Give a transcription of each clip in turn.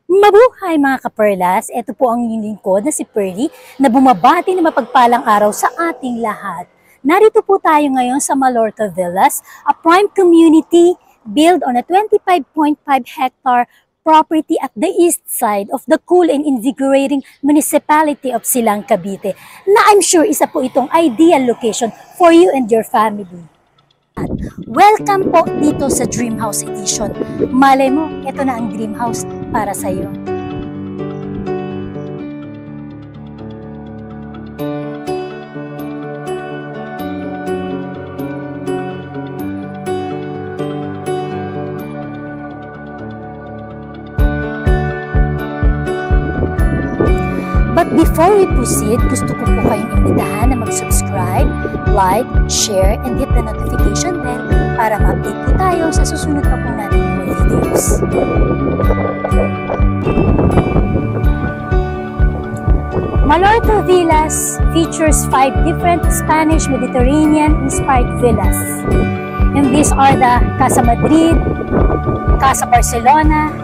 Mabuhay mga kaperlas! Ito po ang inyong lingkod na si Pearly na bumabati ng mapagpalang araw sa ating lahat. Narito po tayo ngayon sa Mallorca Villas, a prime community built on a 25.5 hectare property at the east side of the cool and invigorating municipality of Silang, Cavite, na I'm sure isa po itong ideal location for you and your family. Welcome po dito sa Dream House Edition. Malay mo, ito na ang Dream House para sa iyo. But before we proceed, gusto ko po kayong imbitahan na mag-subscribe, like, share, and hit the notification bell para ma-update po tayo sa susunod pa po natin mga videos. Mallorca Villas features 5 different Spanish Mediterranean-inspired villas. And these are the Casa Madrid, Casa Barcelona,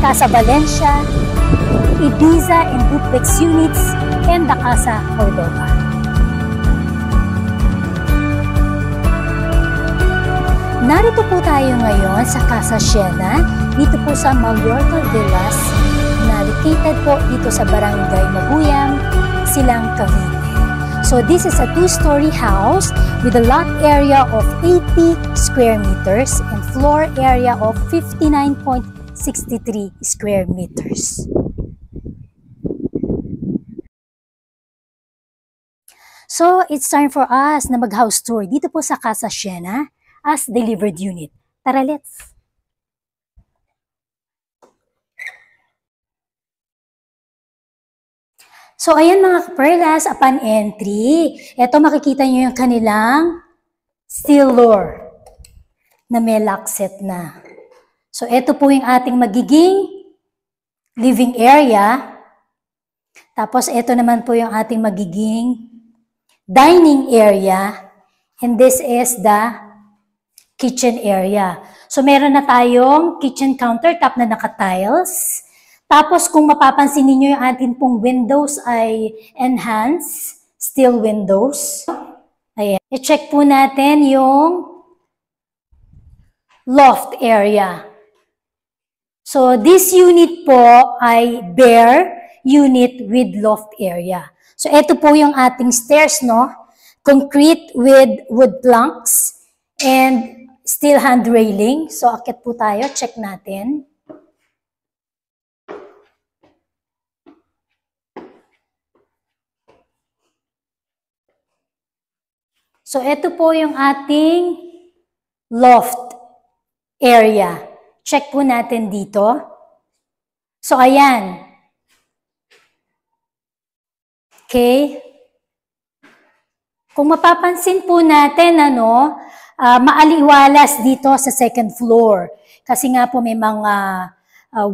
Casa Valencia, Ibiza and duplex units, and the Casa Cordova. Narito po tayo ngayon sa Casa Siena, dito po sa Mallorca Villas, na located po dito sa Barangay Mabuyang, Silang, Cavite. So this is a 2-story house with a lot area of 80 square meters and floor area of 59.63 square meters. So, it's time for us na mag-house tour dito po sa Casa Siena as delivered unit. Tara, let's! So, ayan mga kaperlas, upon entry, eto makikita nyo yung kanilang steel door na may lock set na. So, eto po yung ating magiging living area. Tapos, eto naman po yung ating magiging dining area, and this is the kitchen area. So, meron na tayong kitchen countertop na naka-tiles. Tapos, kung mapapansin niyo yung ating pong windows ay enhanced steel windows. Ayan. I-check po natin yung loft area. So, this unit po ay bare unit with loft area. So, ito po yung ating stairs, no? Concrete with wood planks and steel hand railing. So, akit po tayo. Check natin. So, ito po yung ating loft area. Check po natin dito. So, ayan. Okay? Kung mapapansin po natin, maaliwalas dito sa second floor. Kasi nga po may mga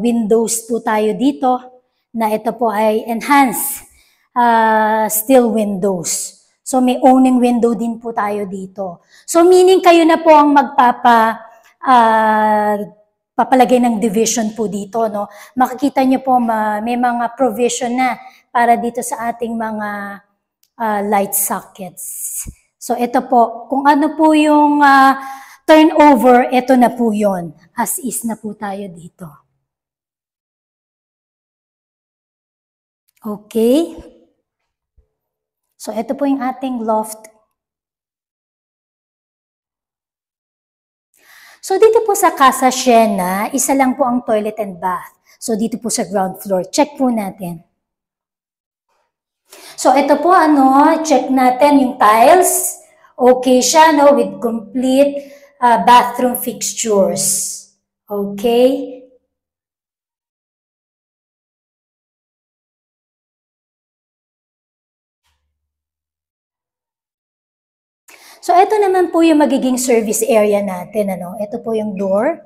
windows po tayo dito na ito po ay enhanced steel windows. So may owning window din po tayo dito. So meaning kayo na po ang papalagay ng division po dito, no? Makikita nyo po may mga provision na para dito sa ating mga light sockets. So, ito po. Kung ano po yung turnover, ito na po yun. As is na po tayo dito. Okay. So, ito po yung ating loft. So, dito po sa Casa Siena, isa lang po ang toilet and bath. So, dito po sa ground floor. Check po natin. So, ito po, check natin yung tiles. Okay siya, with complete bathroom fixtures. Okay? So, ito naman po yung magiging service area natin, Ito po yung door.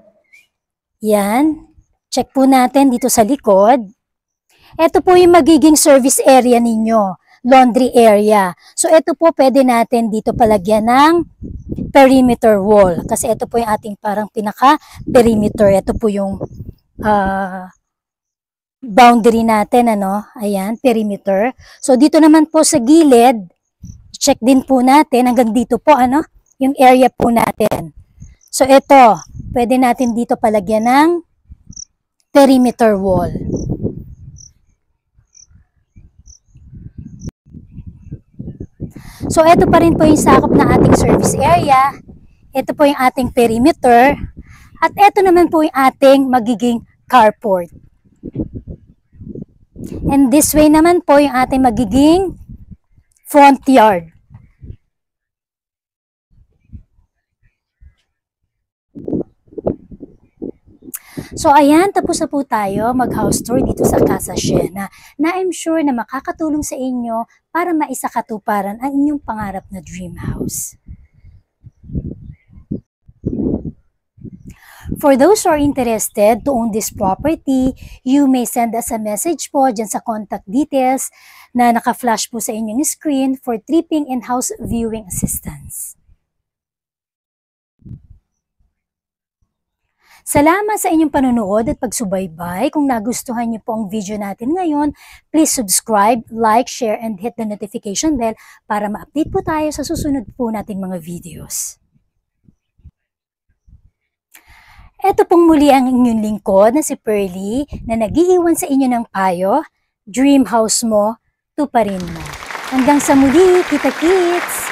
Yan. Check po natin dito sa likod. Ito po yung magiging service area ninyo, laundry area. So, ito po pwede natin dito palagyan ng perimeter wall. Kasi ito po yung ating parang pinaka-perimeter. Ito po yung boundary natin, ano? Ayan, perimeter. So, dito naman po sa gilid, check din po natin, hanggang dito po, ano? Yung area po natin. So, ito, pwede natin dito palagyan ng perimeter wall. So, ito pa rin po yung sakop ng ating service area. Ito po yung ating perimeter. At ito naman po yung ating magiging carport. And this way naman po yung ating magiging front yard. So ayan, tapos na po tayo mag-house tour dito sa Casa Siena na I'm sure na makakatulong sa inyo para maisakatuparan ang inyong pangarap na dream house. For those who are interested to own this property, you may send us a message po dyan sa contact details na naka-flash po sa inyong screen for tripping and house viewing assistance. Salamat sa inyong panonood at pagsubaybay. Kung nagustuhan niyo po ang video natin ngayon, please subscribe, like, share, and hit the notification bell para ma-update po tayo sa susunod po nating mga videos. Ito pong muli ang inyong lingkod na si Pearly na nag-iiwan sa inyo ng payo, dream house mo, tuparin mo. Hanggang sa muli, kita-kits!